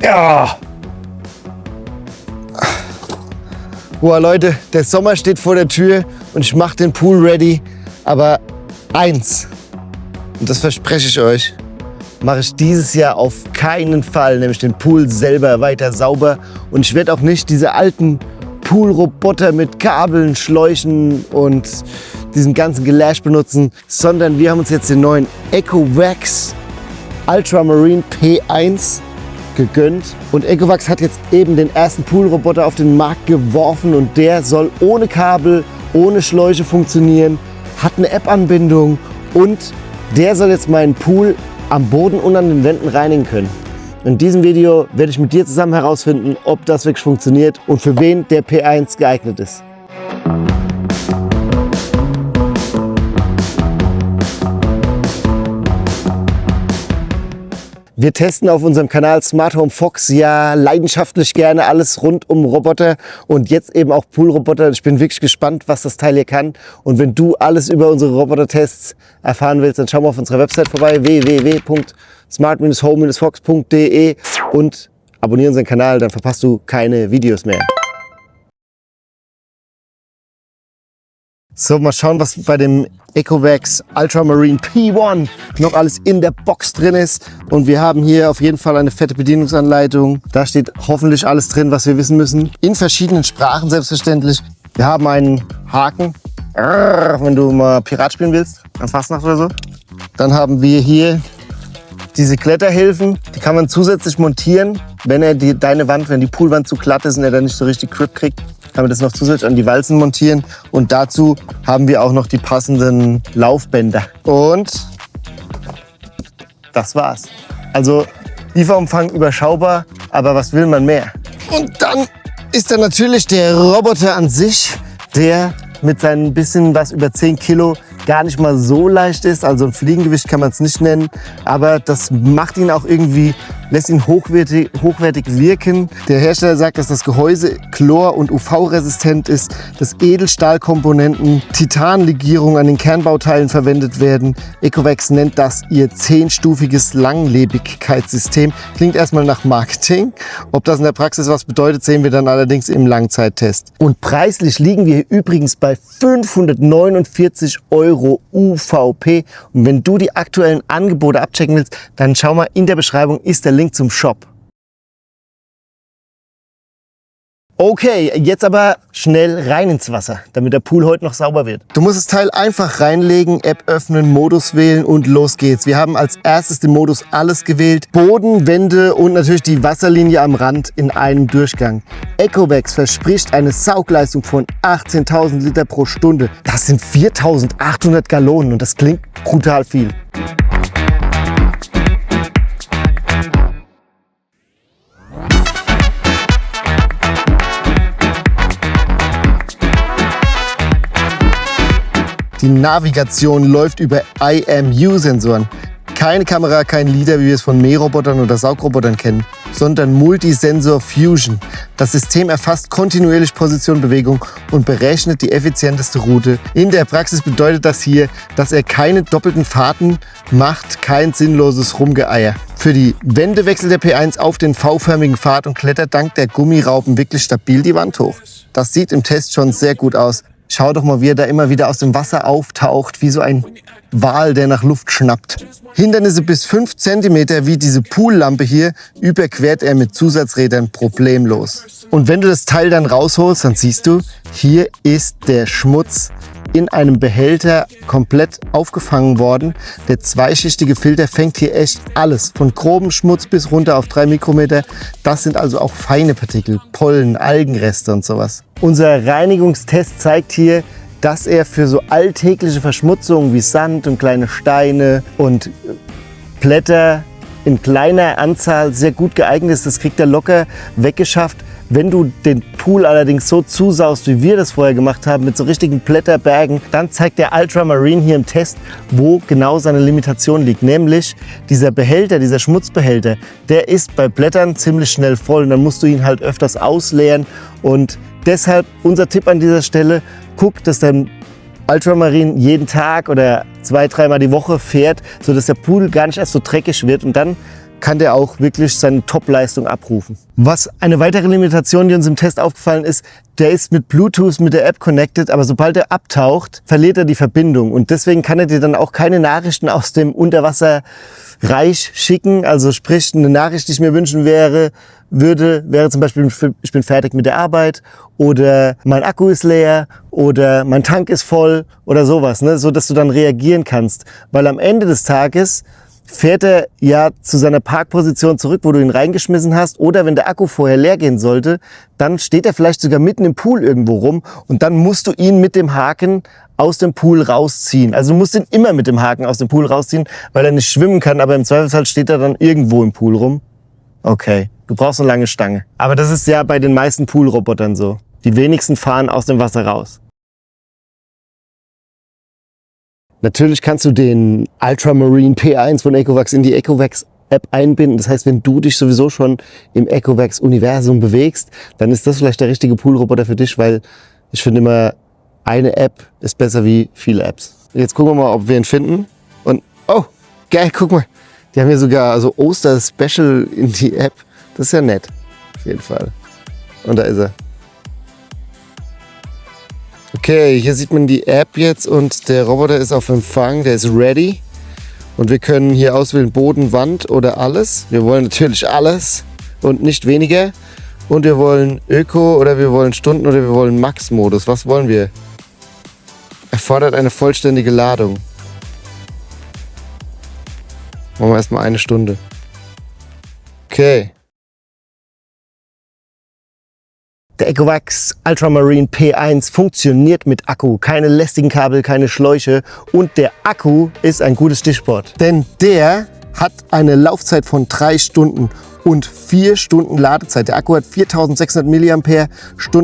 Ja. Boah, Leute, der Sommer steht vor der Tür und ich mache den Pool ready. Aber eins, und das verspreche ich euch, mache ich dieses Jahr auf keinen Fall, nämlich den Pool selber weiter sauber. Und ich werde auch nicht diese alten Poolroboter mit Kabeln, Schläuchen und diesem ganzen Gelash benutzen, sondern wir haben uns jetzt den neuen EcoVacs Ultramarine P1 gegönnt. Und EcoVacs hat jetzt eben den ersten Poolroboter auf den Markt geworfen und der soll ohne Kabel, ohne Schläuche funktionieren, hat eine App-Anbindung und der soll jetzt meinen Pool am Boden und an den Wänden reinigen können. In diesem Video werde ich mit dir zusammen herausfinden, ob das wirklich funktioniert und für wen der P1 geeignet ist. Wir testen auf unserem Kanal Smart Home Fox ja leidenschaftlich gerne alles rund um Roboter und jetzt eben auch Poolroboter. Ich bin wirklich gespannt, was das Teil hier kann. Und wenn du alles über unsere Roboter-Tests erfahren willst, dann schau mal auf unserer Website vorbei, www.smart-home-fox.de und abonniere unseren Kanal, dann verpasst du keine Videos mehr. So, mal schauen, was bei dem EcoVacs Ultramarine P1 noch alles in der Box drin ist. Und wir haben hier auf jeden Fall eine fette Bedienungsanleitung. Da steht hoffentlich alles drin, was wir wissen müssen. In verschiedenen Sprachen selbstverständlich. Wir haben einen Haken, wenn du mal Pirat spielen willst, an Fastnacht oder so. Dann haben wir hier diese Kletterhilfen. Die kann man zusätzlich montieren, wenn die Poolwand zu glatt ist und er dann nicht so richtig Grip kriegt. Kann man das noch zusätzlich an die Walzen montieren und dazu haben wir auch noch die passenden Laufbänder. Und das war's. Also Lieferumfang überschaubar, aber was will man mehr? Und dann ist da natürlich der Roboter an sich, der mit seinen bisschen was über 10 Kilo gar nicht mal so leicht ist. Also ein Fliegengewicht kann man es nicht nennen, aber das macht ihn auch irgendwie, lässt ihn hochwertig wirken. Der Hersteller sagt, dass das Gehäuse chlor- und UV-resistent ist, dass Edelstahlkomponenten, Titanlegierung an den Kernbauteilen verwendet werden. EcoVacs nennt das ihr 10-stufiges Langlebigkeitssystem. Klingt erstmal nach Marketing. Ob das in der Praxis was bedeutet, sehen wir dann allerdings im Langzeittest. Und preislich liegen wir übrigens bei 549 € UVP. Und wenn du die aktuellen Angebote abchecken willst, dann schau mal, in der Beschreibung ist der Link zum Shop. Okay, jetzt aber schnell rein ins Wasser, damit der Pool heute noch sauber wird. Du musst das Teil einfach reinlegen, App öffnen, Modus wählen und los geht's. Wir haben als erstes den Modus alles gewählt. Boden, Wände und natürlich die Wasserlinie am Rand in einem Durchgang. EcoVacs verspricht eine Saugleistung von 18.000 Liter pro Stunde. Das sind 4.800 Gallonen und das klingt brutal viel. Die Navigation läuft über IMU-Sensoren. Keine Kamera, kein LiDAR, wie wir es von Mährobotern oder Saugrobotern kennen, sondern Multisensor Fusion. Das System erfasst kontinuierlich Position, Bewegung und berechnet die effizienteste Route. In der Praxis bedeutet das hier, dass er keine doppelten Fahrten macht, kein sinnloses Rumgeeier. Für die Wände wechselt der P1 auf den V-förmigen Pfad und klettert dank der Gummiraupen wirklich stabil die Wand hoch. Das sieht im Test schon sehr gut aus. Schau doch mal, wie er da immer wieder aus dem Wasser auftaucht, wie so ein Wal, der nach Luft schnappt. Hindernisse bis 5 cm wie diese Poollampe hier überquert er mit Zusatzrädern problemlos. Und wenn du das Teil dann rausholst, dann siehst du, hier ist der Schmutz in einem Behälter komplett aufgefangen worden. Der zweischichtige Filter fängt hier echt alles, von grobem Schmutz bis runter auf 3 Mikrometer. Das sind also auch feine Partikel, Pollen, Algenreste und sowas. Unser Reinigungstest zeigt hier, dass er für so alltägliche Verschmutzungen wie Sand und kleine Steine und Blätter in kleiner Anzahl sehr gut geeignet ist. Das kriegt er locker weggeschafft. Wenn du den Pool allerdings so zusaust, wie wir das vorher gemacht haben, mit so richtigen Blätterbergen, dann zeigt der Ultramarine hier im Test, wo genau seine Limitation liegt. Nämlich dieser Behälter, dieser Schmutzbehälter, der ist bei Blättern ziemlich schnell voll und dann musst du ihn halt öfters ausleeren. Und deshalb unser Tipp an dieser Stelle, guck, dass dein Ultramarine jeden Tag oder 2-3 Mal die Woche fährt, sodass der Pool gar nicht erst so dreckig wird und dann kann der auch wirklich seine Top-Leistung abrufen. Was eine weitere Limitation, die uns im Test aufgefallen ist, der ist mit Bluetooth mit der App connected, aber sobald er abtaucht, verliert er die Verbindung. Und deswegen kann er dir dann auch keine Nachrichten aus dem Unterwasserreich schicken. Also sprich, eine Nachricht, die ich mir wünschen wäre zum Beispiel, ich bin fertig mit der Arbeit oder mein Akku ist leer oder mein Tank ist voll oder sowas, ne? So dass du dann reagieren kannst. Weil am Ende des Tages fährt er ja zu seiner Parkposition zurück, wo du ihn reingeschmissen hast. Oder wenn der Akku vorher leer gehen sollte, dann steht er vielleicht sogar mitten im Pool irgendwo rum und dann musst du ihn mit dem Haken aus dem Pool rausziehen. Also du musst ihn immer mit dem Haken aus dem Pool rausziehen, weil er nicht schwimmen kann, aber im Zweifelsfall steht er dann irgendwo im Pool rum. Okay, du brauchst eine lange Stange. Aber das ist ja bei den meisten Poolrobotern so. Die wenigsten fahren aus dem Wasser raus. Natürlich kannst du den Ultramarine P1 von Ecovacs in die Ecovacs App einbinden. Das heißt, wenn du dich sowieso schon im Ecovacs Universum bewegst, dann ist das vielleicht der richtige Poolroboter für dich, weil ich finde immer, eine App ist besser wie viele Apps. Jetzt gucken wir mal, ob wir ihn finden. Und, oh, geil, guck mal. Die haben hier sogar so Oster-Special in die App. Das ist ja nett, auf jeden Fall. Und da ist er. Okay, hier sieht man die App jetzt und der Roboter ist auf Empfang, der ist ready. Und wir können hier auswählen Boden, Wand oder alles. Wir wollen natürlich alles und nicht weniger. Und wir wollen Öko oder wir wollen Stunden oder wir wollen Max-Modus. Was wollen wir? Erfordert eine vollständige Ladung. Machen wir erstmal 1 Stunde. Okay. Der Ecovacs Ultramarine P1 funktioniert mit Akku. Keine lästigen Kabel, keine Schläuche. Und der Akku ist ein gutes Stichwort. Denn der hat eine Laufzeit von 3 Stunden und 4 Stunden Ladezeit. Der Akku hat 4600 mAh.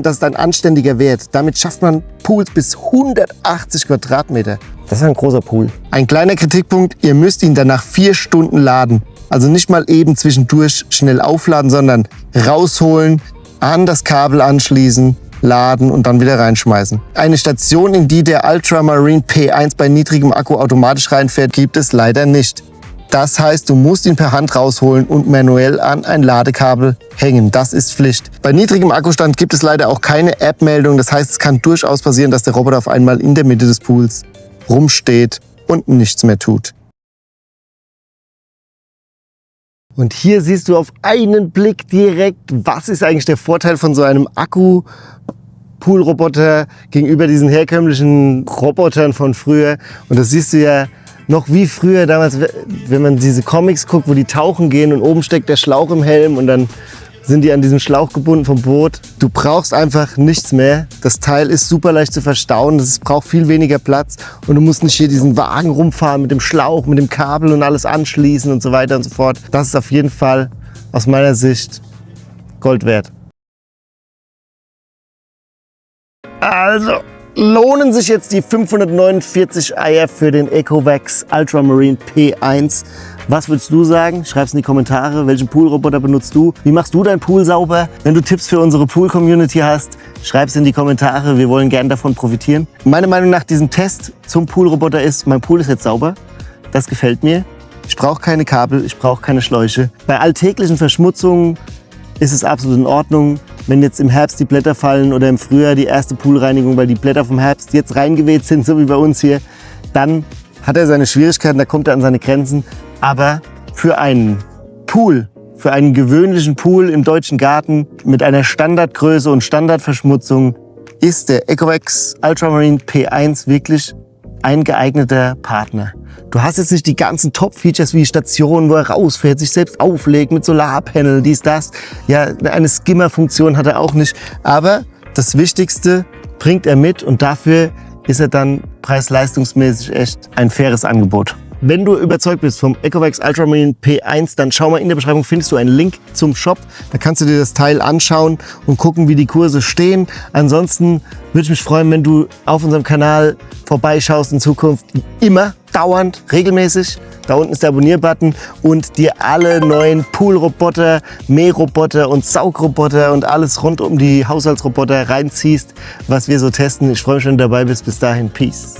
Das ist ein anständiger Wert. Damit schafft man Pools bis 180 Quadratmeter. Das ist ein großer Pool. Ein kleiner Kritikpunkt, ihr müsst ihn dann nach 4 Stunden laden. Also nicht mal eben zwischendurch schnell aufladen, sondern rausholen, an das Kabel anschließen, laden und dann wieder reinschmeißen. Eine Station, in die der Ultramarine P1 bei niedrigem Akku automatisch reinfährt, gibt es leider nicht. Das heißt, du musst ihn per Hand rausholen und manuell an ein Ladekabel hängen. Das ist Pflicht. Bei niedrigem Akkustand gibt es leider auch keine App-Meldung. Das heißt, es kann durchaus passieren, dass der Roboter auf einmal in der Mitte des Pools rumsteht und nichts mehr tut. Und hier siehst du auf einen Blick direkt, was ist eigentlich der Vorteil von so einem Akku-Pool-Roboter gegenüber diesen herkömmlichen Robotern von früher. Und das siehst du ja noch wie früher damals, wenn man diese Comics guckt, wo die tauchen gehen und oben steckt der Schlauch im Helm und dann sind die an diesem Schlauch gebunden vom Boot. Du brauchst einfach nichts mehr. Das Teil ist super leicht zu verstauen. Es braucht viel weniger Platz und du musst nicht hier diesen Wagen rumfahren mit dem Schlauch, mit dem Kabel und alles anschließen und so weiter und so fort. Das ist auf jeden Fall aus meiner Sicht Gold wert. Also lohnen sich jetzt die 549 Eier für den Ecovacs Ultramarine P1. Was würdest du sagen? Schreib's in die Kommentare. Welchen Poolroboter benutzt du? Wie machst du dein Pool sauber? Wenn du Tipps für unsere Pool-Community hast, schreib's in die Kommentare. Wir wollen gern davon profitieren. Meine Meinung nach diesem Test zum Poolroboter ist, mein Pool ist jetzt sauber. Das gefällt mir. Ich brauche keine Kabel, ich brauche keine Schläuche. Bei alltäglichen Verschmutzungen ist es absolut in Ordnung. Wenn jetzt im Herbst die Blätter fallen oder im Frühjahr die erste Poolreinigung, weil die Blätter vom Herbst jetzt reingeweht sind, so wie bei uns hier, dann hat er seine Schwierigkeiten, da kommt er an seine Grenzen. Aber für einen Pool, für einen gewöhnlichen Pool im deutschen Garten mit einer Standardgröße und Standardverschmutzung ist der Ecovacs Ultramarine P1 wirklich ein geeigneter Partner. Du hast jetzt nicht die ganzen Top-Features wie Stationen, wo er rausfährt, sich selbst auflegt mit Solarpanel, dies, das. Ja, eine Skimmer-Funktion hat er auch nicht. Aber das Wichtigste bringt er mit und dafür ist er dann preis-leistungsmäßig echt ein faires Angebot. Wenn du überzeugt bist vom Ecovacs Ultramarine P1, dann schau mal in der Beschreibung, findest du einen Link zum Shop. Da kannst du dir das Teil anschauen und gucken, wie die Kurse stehen. Ansonsten würde ich mich freuen, wenn du auf unserem Kanal vorbeischaust in Zukunft. Immer, dauernd, regelmäßig. Da unten ist der Abonnier-Button und dir alle neuen Poolroboter, Mähroboter und Saugroboter und alles rund um die Haushaltsroboter reinziehst, was wir so testen. Ich freue mich, wenn du dabei bist. Bis dahin, Peace.